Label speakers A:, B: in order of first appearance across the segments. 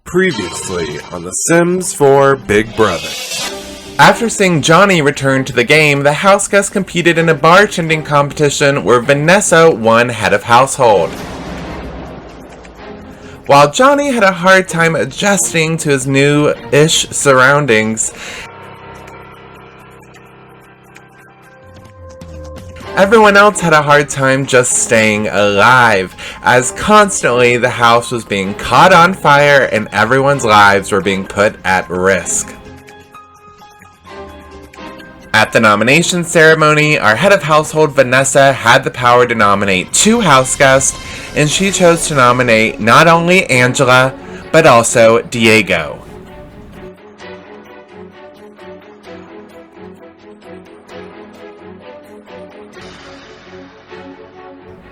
A: Previously on The Sims 4 Big Brother.
B: After seeing Johnny return to the game, the house guests competed in a bartending competition where Vanessa won head of household. While Johnny had a hard time adjusting to his new-ish surroundings, everyone else had a hard time just staying alive, as constantly the house was being caught on fire and everyone's lives were being put at risk. At the nomination ceremony, our head of household Vanessa had the power to nominate 2 house guests, and she chose to nominate not only Angela, but also Diego.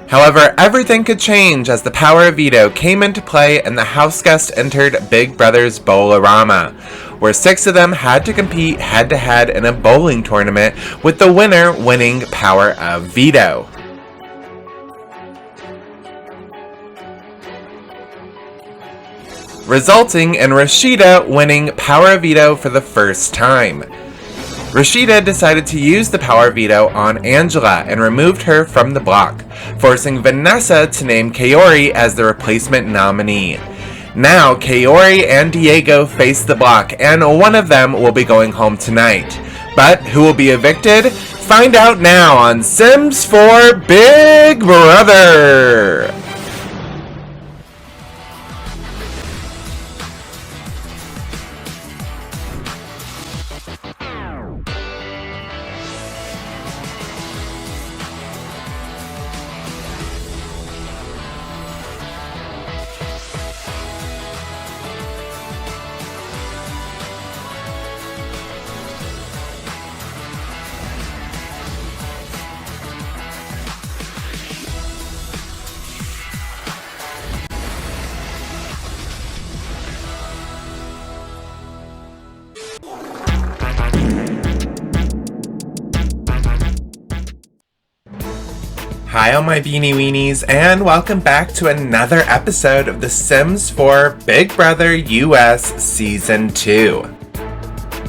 B: However, everything could change as the power of veto came into play and the house guests entered Big Brother's Bowl-O-Rama, where 6 of them had to compete head-to-head in a bowling tournament, with the winner winning power of veto. Resulting in Rashida winning power of veto for the first time. Rashida decided to use the power veto on Angela and removed her from the block, forcing Vanessa to name Kaori as the replacement nominee. Now, Kaori and Diego face the block, and one of them will be going home tonight. But who will be evicted? Find out now on Sims 4 Big Brother! Hi all my beanie weenies, and welcome back to another episode of The Sims 4 Big Brother US Season 2.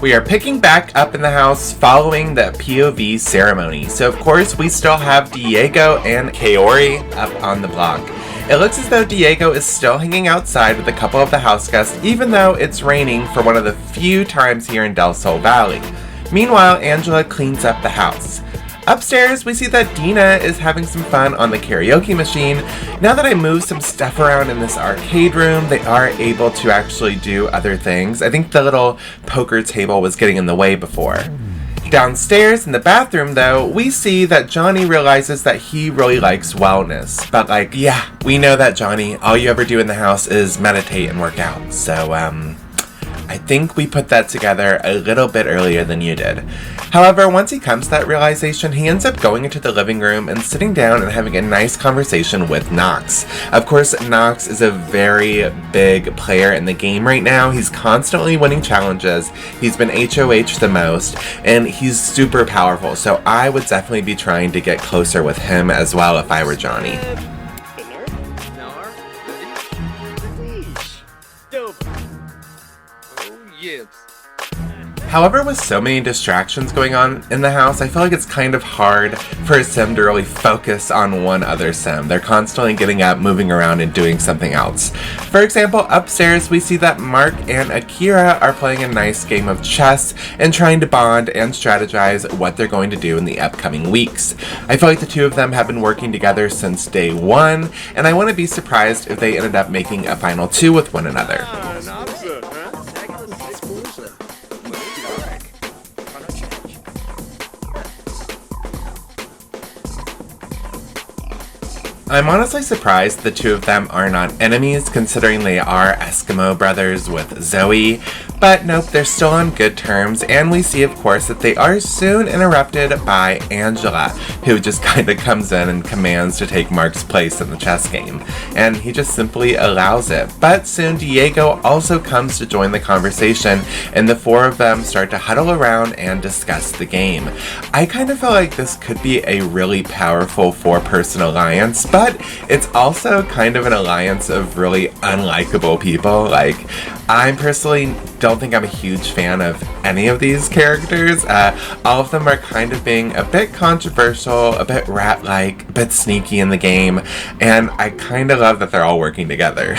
B: We are picking back up in the house following the POV ceremony, so of course we still have Diego and Kaori up on the block. It looks as though Diego is still hanging outside with a couple of the house guests, even though it's raining for one of the few times here in Del Sol Valley. Meanwhile, Angela cleans up the house. Upstairs, we see that Dina is having some fun on the karaoke machine. Now that I moved some stuff around in this arcade room, they are able to actually do other things. I think the little poker table was getting in the way before. Downstairs in the bathroom, though, we see that Johnny realizes that he really likes wellness. But yeah, we know that, Johnny. All you ever do in the house is meditate and work out. So, I think we put that together a little bit earlier than you did. However, once he comes to that realization, he ends up going into the living room and sitting down and having a nice conversation with Nox. Of course, Nox is a very big player in the game right now. He's constantly winning challenges. He's been HOH the most, and he's super powerful. So I would definitely be trying to get closer with him as well if I were Johnny. However, with so many distractions going on in the house, I feel like it's kind of hard for a sim to really focus on one other sim. They're constantly getting up, moving around, and doing something else. For example, upstairs we see that Mark and Akira are playing a nice game of chess and trying to bond and strategize what they're going to do in the upcoming weeks. I feel like the two of them have been working together since day 1, and I wouldn't be surprised if they ended up making a final 2 with one another. I'm honestly surprised the two of them are not enemies, considering they are Eskimo brothers with Zoe, but nope, they're still on good terms, and we see of course that they are soon interrupted by Angela, who just kind of comes in and commands to take Mark's place in the chess game, and he just simply allows it. But soon Diego also comes to join the conversation, and the 4 of them start to huddle around and discuss the game. I kind of feel like this could be a really powerful 4-person alliance, but but it's also kind of an alliance of really unlikable people. Like, I personally don't think I'm a huge fan of any of these characters. All of them are kind of being a bit controversial, a bit rat-like, a bit sneaky in the game, and I kind of love that they're all working together.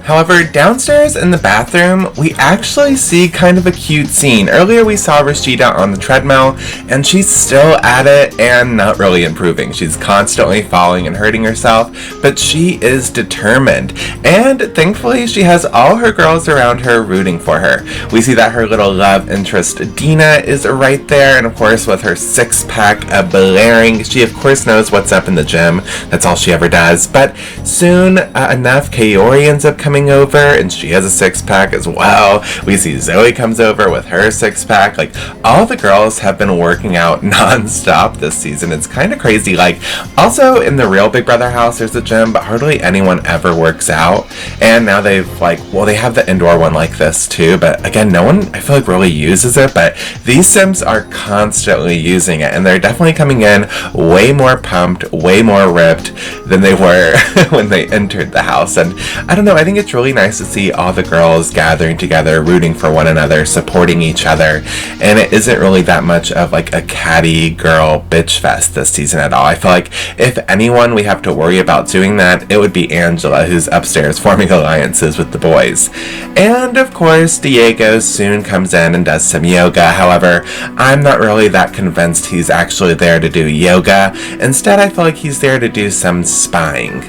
B: However, downstairs in the bathroom, we actually see kind of a cute scene. Earlier we saw Rashida on the treadmill, and she's still at it and not really improving. She's constantly falling and hurting herself, but she is determined. And thankfully, she has all her girls around her rooting for her. We see that her little love interest, Dina, is right there, and of course with her six-pack blaring, she of course knows what's up in the gym. That's all she ever does. But soon enough, Kaori ends up coming over, and she has a six-pack as well. We see Zoe comes over with her six-pack. Like, all the girls have been working out non-stop this season. It's kind of crazy. Like, also in the real Big Brother house, there's a gym, but hardly anyone ever works out. And now they've, like, well, they have the indoor one like this too, but again, no one, I feel like, really uses it. But these Sims are constantly using it, and they're definitely coming in way more pumped, way more ripped than they were when they entered the house. And I don't know, I think it's really nice to see all the girls gathering together, rooting for one another, supporting each other, and it isn't really that much of like a catty girl bitch fest this season at all. I feel like if anyone we have to worry about doing that, it would be Angela, who's upstairs forming alliances with the boys. And of course, Diego soon comes in and does some yoga. However, I'm not really that convinced he's actually there to do yoga. Instead, I feel like he's there to do some spying.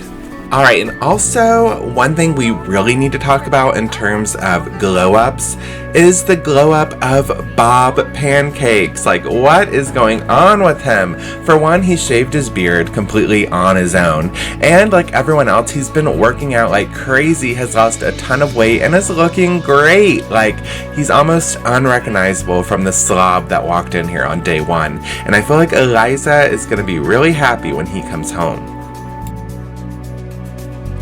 B: Alright, and also, one thing we really need to talk about in terms of glow-ups is the glow-up of Bob Pancakes. Like, what is going on with him? For one, he shaved his beard completely on his own, and like everyone else, he's been working out like crazy, has lost a ton of weight, and is looking great. Like, he's almost unrecognizable from the slob that walked in here on day one, and I feel like Eliza is going to be really happy when he comes home.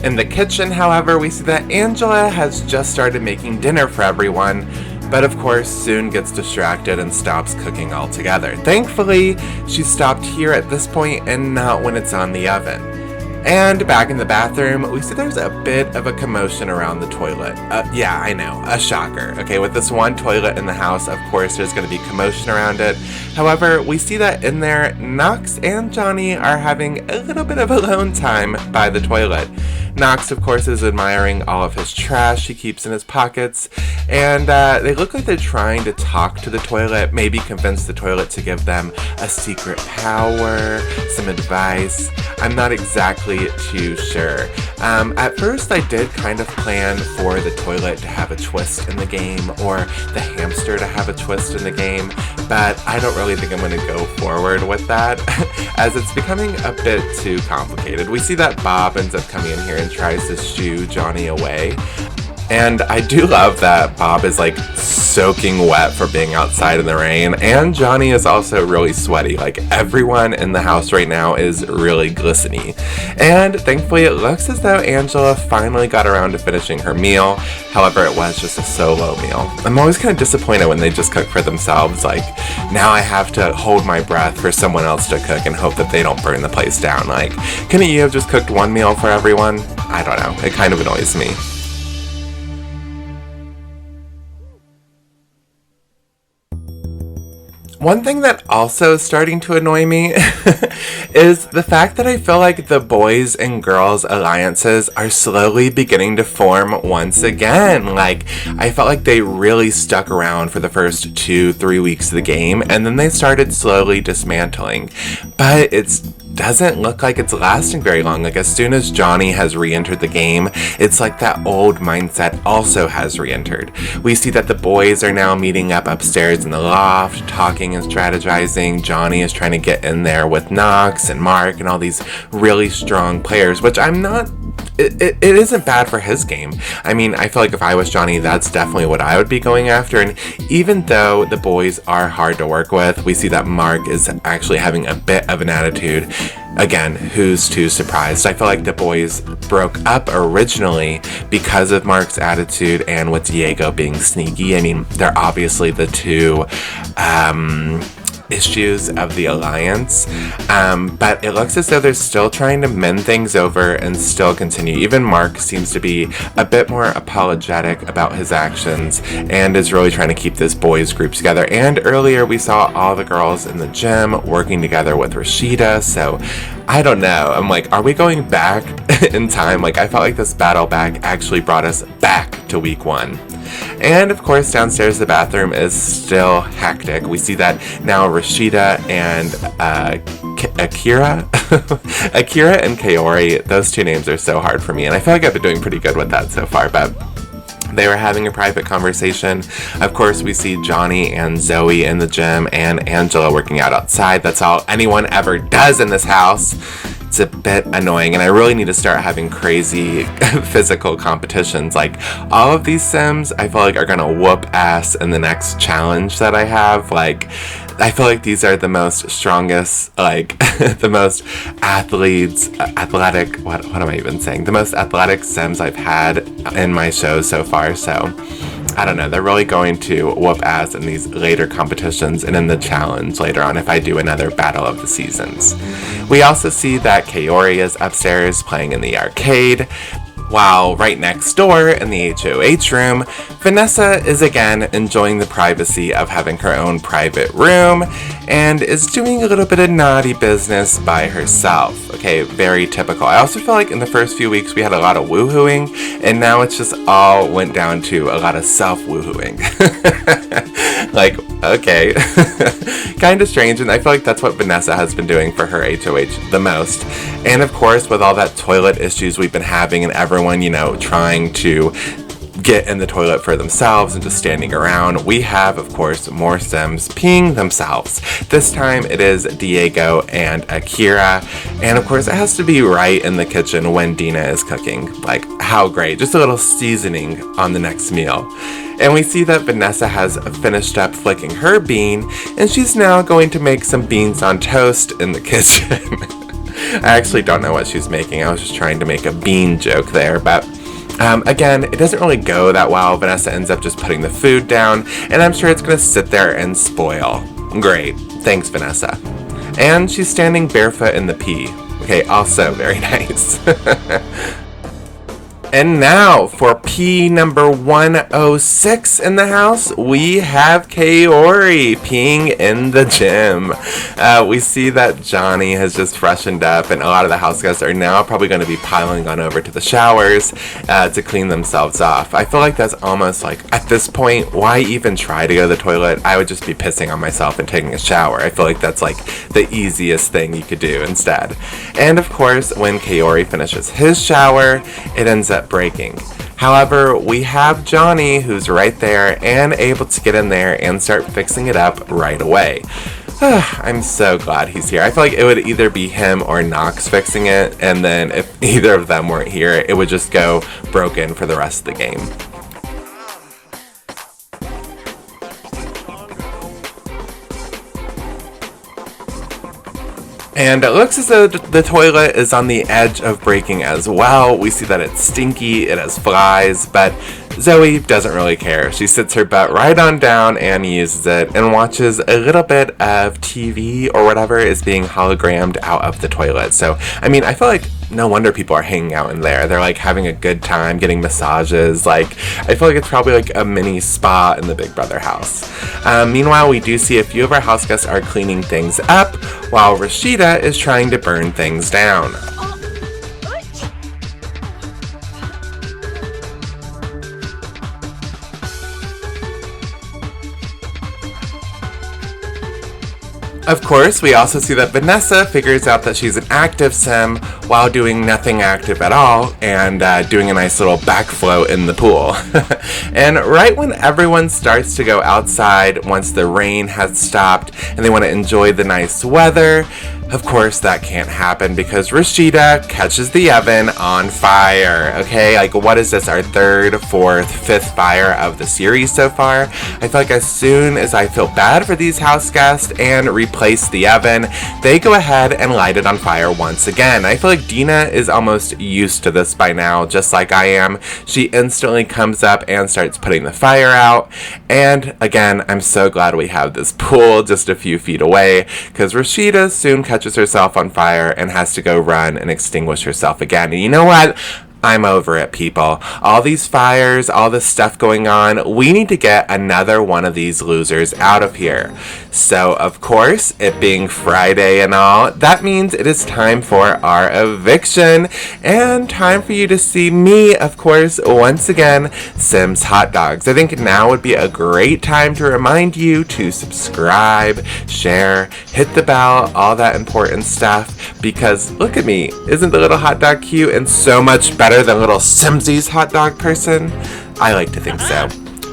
B: In the kitchen, however, we see that Angela has just started making dinner for everyone, but of course soon gets distracted and stops cooking altogether. Thankfully, she stopped here at this point and not when it's on the oven. And back in the bathroom, we see there's a bit of a commotion around the toilet. Yeah, I know, a shocker. Okay, with this one toilet in the house, of course there's going to be commotion around it. However, we see that in there, Knox and Johnny are having a little bit of alone time by the toilet. Knox, of course, is admiring all of his trash he keeps in his pockets, and they look like they're trying to talk to the toilet, maybe convince the toilet to give them a secret power, some advice. I'm not exactly too sure. At first, I did kind of plan for the toilet to have a twist in the game, or the hamster to have a twist in the game, but I don't really think I'm going to go forward with that, as it's becoming a bit too complicated. We see that Bob ends up coming in here and tries to shoo Johnny away. And I do love that Bob is like soaking wet for being outside in the rain, and Johnny is also really sweaty. Like, everyone in the house right now is really glistening. And thankfully it looks as though Angela finally got around to finishing her meal. However, it was just a solo meal. I'm always kind of disappointed when they just cook for themselves. Like, now I have to hold my breath for someone else to cook and hope that they don't burn the place down. Like, couldn't you have just cooked one meal for everyone? I don't know. It kind of annoys me. One thing that also is starting to annoy me is the fact that I feel like the boys and girls alliances are slowly beginning to form once again. Like, I felt like they really stuck around for the first 2-3 weeks of the game, and then they started slowly dismantling. But it doesn't look like it's lasting very long. Like, as soon as Johnny has re-entered the game, it's like that old mindset also has re-entered. We see that the boys are now meeting up upstairs in the loft, talking and strategizing. Johnny is trying to get in there with Knox and Mark and all these really strong players, which I'm not... It isn't bad for his game. I mean, I feel like if I was Johnny, that's definitely what I would be going after. And even though the boys are hard to work with, we see that Mark is actually having a bit of an attitude. again, who's too surprised? I feel like the boys broke up originally because of Mark's attitude and with Diego being sneaky. I mean, they're obviously the two issues of the alliance, but it looks as though they're still trying to mend things over and still continue. Even Mark seems to be a bit more apologetic about his actions and is really trying to keep this boys group together. And earlier we saw all the girls in the gym working together with Rashida, so I don't know. I'm like, are we going back in time? Like, I felt like this battle back actually brought us back to week 1. And of course, downstairs the bathroom is still hectic. We see that now Rashida and Akira and Kaori, those two names are so hard for me, and I feel like I've been doing pretty good with that so far, but they were having a private conversation. Of course, we see Johnny and Zoe in the gym and Angela working out outside. That's all anyone ever does in this house. It's a bit annoying, and I really need to start having crazy physical competitions. Like, all of these Sims, I feel like, are gonna whoop ass in the next challenge that I have. Like, I feel like these are the most strongest, like, the most athletic, what am I even saying? The most athletic Sims I've had in my shows so far, so I don't know, they're really going to whoop ass in these later competitions and in the challenge later on if I do another Battle of the Seasons. We also see that Kaori is upstairs playing in the arcade, while right next door in the HOH room, Vanessa is again enjoying the privacy of having her own private room and is doing a little bit of naughty business by herself. Okay, very typical. I also feel like in the first few weeks we had a lot of woohooing, and now it's just all went down to a lot of self-woohooing. Like, okay. Kind of strange, and I feel like that's what Vanessa has been doing for her HOH the most. And of course, with all that toilet issues we've been having and everyone, you know, trying to get in the toilet for themselves and just standing around, we have, of course, more Sims peeing themselves. This time it is Diego and Akira, and of course it has to be right in the kitchen when Dina is cooking. Like, how great, just a little seasoning on the next meal. And we see that Vanessa has finished up flicking her bean, and she's now going to make some beans on toast in the kitchen. I actually don't know what she's making. I was just trying to make a bean joke there, but again, it doesn't really go that well. Vanessa ends up just putting the food down, and I'm sure it's going to sit there and spoil. Great. Thanks, Vanessa. And she's standing barefoot in the pee. Okay, also very nice. And now, for P number 106 in the house, we have Kaori peeing in the gym. We see that Johnny has just freshened up, and a lot of the house guests are now probably going to be piling on over to the showers to clean themselves off. I feel like that's almost like, at this point, why even try to go to the toilet? I would just be pissing on myself and taking a shower. I feel like that's like the easiest thing you could do instead. And of course, when Kaori finishes his shower, it ends up breaking. However, we have Johnny, who's right there and able to get in there and start fixing it up right away. I'm so glad he's here. I feel like it would either be him or Knox fixing it, and then if either of them weren't here, it would just go broken for the rest of the game. And it looks as though the toilet is on the edge of breaking as well. We see that it's stinky, it has flies, but Zoe doesn't really care. She sits her butt right on down and uses it and watches a little bit of TV or whatever is being hologrammed out of the toilet. So, I mean, I feel like no wonder people are hanging out in there. They're like having a good time, getting massages. Like, I feel like it's probably like a mini spa in the Big Brother house. Meanwhile, we do see a few of our house guests are cleaning things up while Rashida is trying to burn things down. Of course, we also see that Vanessa figures out that she's an active sim while doing nothing active at all and doing a nice little backflow in the pool. And right when everyone starts to go outside, once the rain has stopped and they want to enjoy the nice weather, Of course, that can't happen because Rashida catches the oven on fire. Okay, like what is this? Our third, fourth, fifth fire of the series so far. I feel like as soon as I feel bad for these house guests and replace the oven, they go ahead and light it on fire once again. I feel like Dina is almost used to this by now, just like I am. She instantly comes up and starts putting the fire out. And again, I'm so glad we have this pool just a few feet away because Rashida soon catches herself on fire and has to go run and extinguish herself again. And you know what? I'm over it, people. All these fires, all this stuff going on, we need to get another one of these losers out of here. So, of course, it being Friday and all, that means it is time for our eviction. And time for you to see me, of course, once again, Sims Hot Dogs. I think now would be a great time to remind you to subscribe, share, hit the bell, all that important stuff. Because, look at me, isn't the little hot dog cute and so much better than little Simsies hot dog person? I like to think so.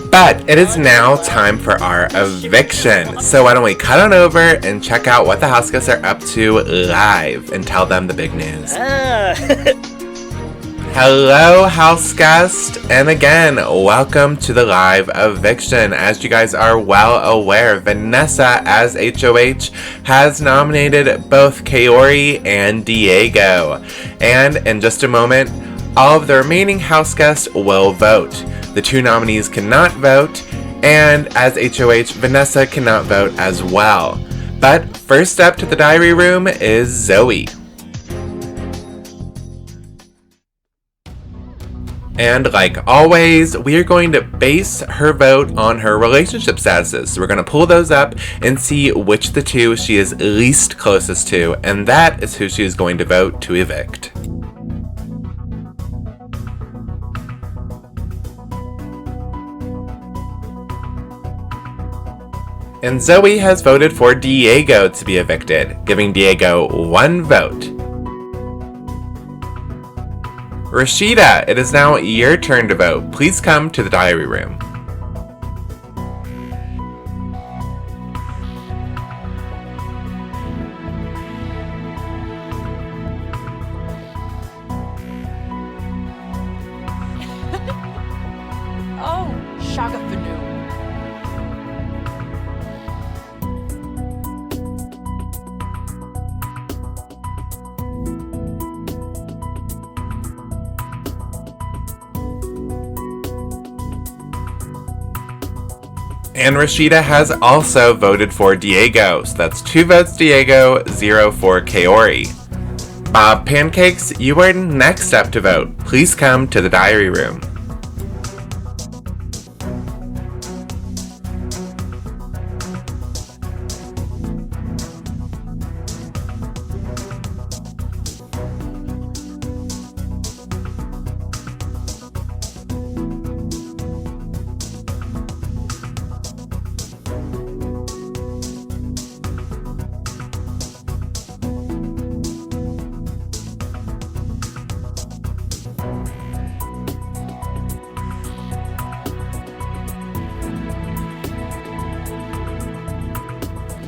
B: But it is now time for our eviction. So why don't we cut on over and check out what the house guests are up to live and tell them the big news. Hello, house guest, and again, welcome to the live eviction. As you guys are well aware, Vanessa as HOH has nominated both Kaori and Diego. And in just a moment, all of the remaining house guests will vote. The two nominees cannot vote, and as HOH, Vanessa cannot vote as well. But first up to the diary room is Zoe. And like always, we are going to base her vote on her relationship statuses. So we're going to pull those up and see which of the two she is least closest to, and that is who she is going to vote to evict. And Zoe has voted for Diego to be evicted, giving Diego 1 vote. Rashida, it is now your turn to vote. Please come to the diary room.
C: Oh, Shagafanu.
B: And Rashida has also voted for Diego, so that's 2 votes Diego, 0 for Kaori. Bob Pancakes, you are next up to vote. Please come to the diary room.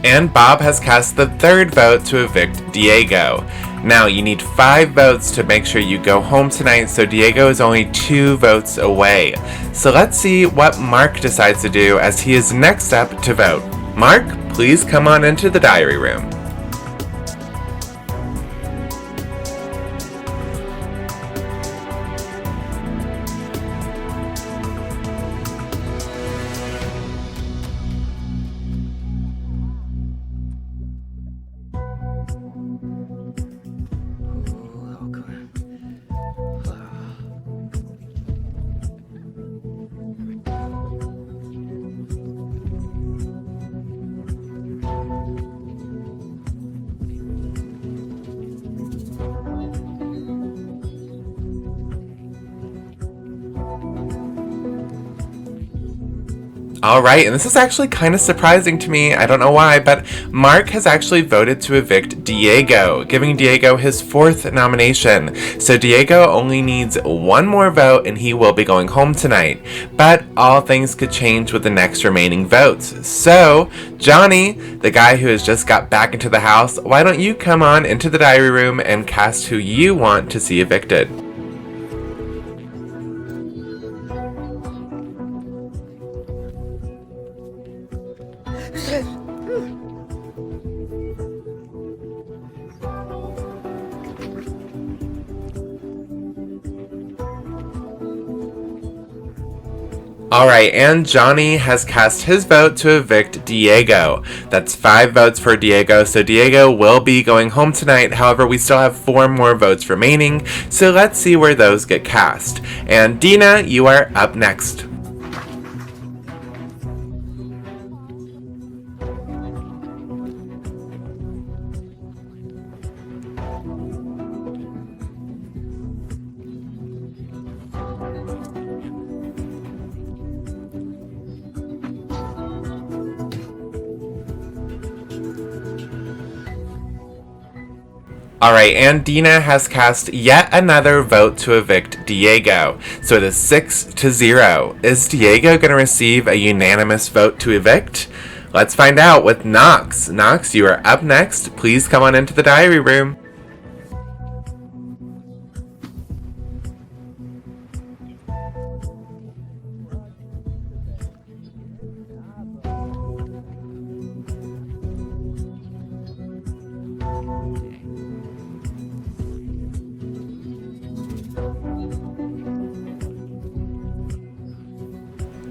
B: And Bob has cast the 3rd vote to evict Diego. Now, you need 5 votes to make sure you go home tonight, so Diego is only 2 votes away. So let's see what Mark decides to do as he is next up to vote. Mark, please come on into the diary room. Alright, and this is actually kind of surprising to me, I don't know why, but Mark has actually voted to evict Diego, giving Diego his 4th nomination. So Diego only needs one more vote and he will be going home tonight. But all things could change with the next remaining votes. So, Johnny, the guy who has just got back into the house, why don't you come on into the diary room and cast who you want to see evicted? Alright, and Johnny has cast his vote to evict Diego. That's 5 votes for Diego, so Diego will be going home tonight. However, we still have 4 more votes remaining, so let's see where those get cast. And Dina, you are up next. Alright, and Dina has cast yet another vote to evict Diego. So it is 6-0. Is Diego going to receive a unanimous vote to evict? Let's find out with Knox. Knox, you are up next. Please come on into the diary room.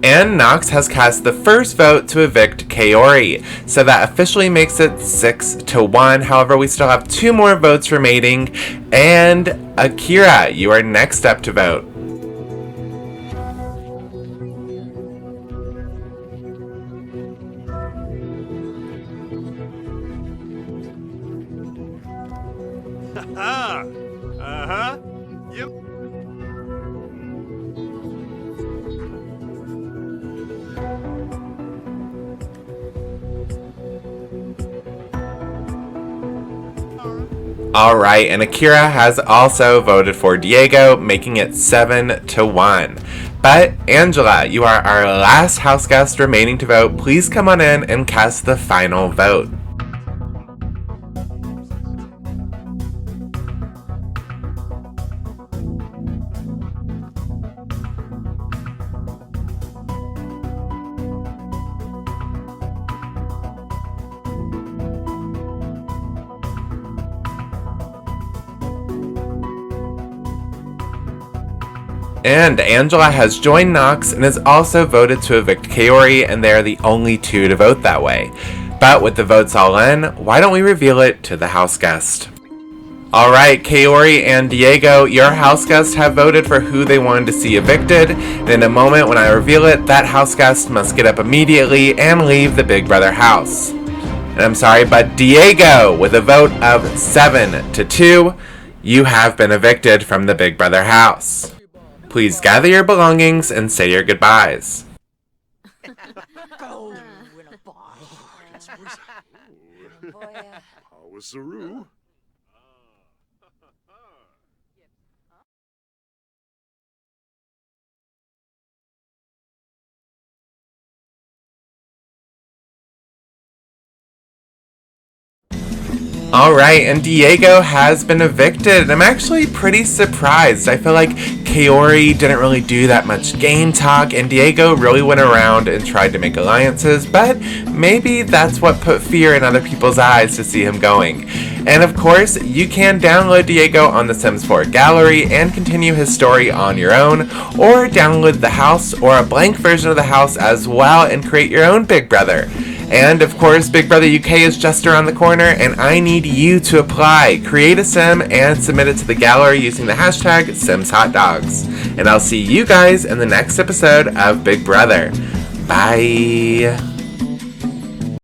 B: And Knox has cast the first vote to evict Kaori, so that officially makes it 6-1. However, we still have 2 more votes remaining, and Akira, you are next up to vote.
D: Yep.
B: Alright, and Akira has also voted for Diego, making it 7-1. But, Angela, you are our last house guest remaining to vote. Please come on in and cast the final vote. And Angela has joined Knox and has also voted to evict Kaori, and they are the only 2 to vote that way. But with the votes all in, why don't we reveal it to the house guest? Alright, Kaori and Diego, your house guests have voted for who they wanted to see evicted, and in a moment when I reveal it, that house guest must get up immediately and leave the Big Brother house. And I'm sorry, but Diego, with a vote of 7-2, you have been evicted from the Big Brother house. Please gather your belongings and say your goodbyes.
C: Go in a bar.
D: Saru.
B: Alright, and Diego has been evicted. I'm actually pretty surprised. I feel like Kaori didn't really do that much game talk, and Diego really went around and tried to make alliances, but maybe that's what put fear in other people's eyes to see him going. And of course, you can download Diego on the Sims 4 gallery and continue his story on your own, or download the house or a blank version of the house as well and create your own Big Brother. And of course, Big Brother UK is just around the corner, and I need you to apply. Create a sim and submit it to the gallery using the hashtag SimsHotDogs. And I'll see you guys in the next episode of Big Brother. Bye!